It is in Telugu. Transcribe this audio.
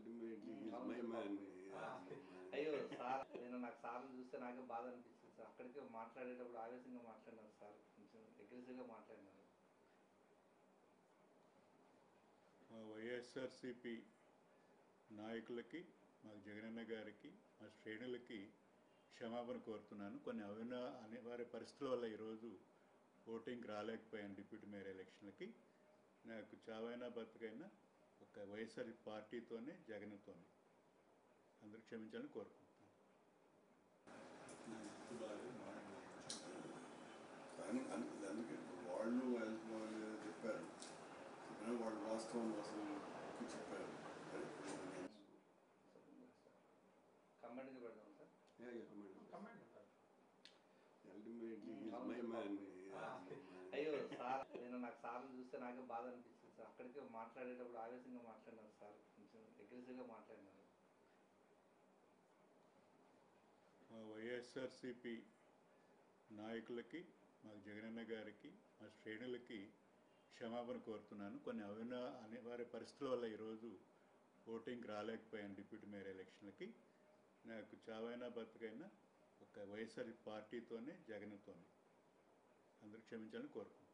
Ultimately, he's my man. అయ్యో సార్ నేను నాకు సార్లు చూస్తే నాకే బాధ అనిపించింది సార్. అక్కడికే మాట్లాడేటప్పుడు ఆవేశంగా మాట్లాడినారు సార్, కొంచెం అగ్రెసివ్గా మాట్లాడినారు. వైఎస్ఆర్సిపి నాయకులకి, మా జగనన్న గారికి, మా శ్రేణులకి క్షమాపణ కోరుతున్నాను. కొన్ని అనివార్య పరిస్థితుల వల్ల ఈరోజు ఓటింగ్కి రాలేకపోయాను డిప్యూటీ మేయర్ ఎలక్షన్లకి. నాకు చావైనా బతుకైనా ఒక వైఎస్ఆర్ పార్టీతోనే, జగన్తోనే. అందరూ క్షమించాలని కోరుకుంటున్నాను. అందుకే వాళ్ళు చెప్పారు, వాళ్ళు వాస్తవం అసలు చెప్పారు. కమెంట్గా పెడదాం sir. Ultimately, he's my man. అయ్యో సార్ నేను నాకు సార్లు చూస్తే నాకే బాధ అనిపించింది సార్. అక్కడికే మాట్లాడేటప్పుడు ఆవేశంగా మాట్లాడినారు సార్, కొంచెం అగ్రెసివ్గా మాట్లాడినారు. వైఎస్ఆర్సిపి నాయకులకి, మా జగనన్న గారికి, మా శ్రేణులకి క్షమాపణ కోరుతున్నాను. కొన్ని అనివార్య పరిస్థితుల వల్ల ఈరోజు ఓటింగ్కి రాలేకపోయాను డిప్యూటీ మేయర్ ఎలక్షన్లకి. నాకు చావైనా బతుకైనా ఒక వైఎస్ఆర్ పార్టీతోనే, జగన్తోనే. అందరూ క్షమించాలని కోరుకుంటున్నాను.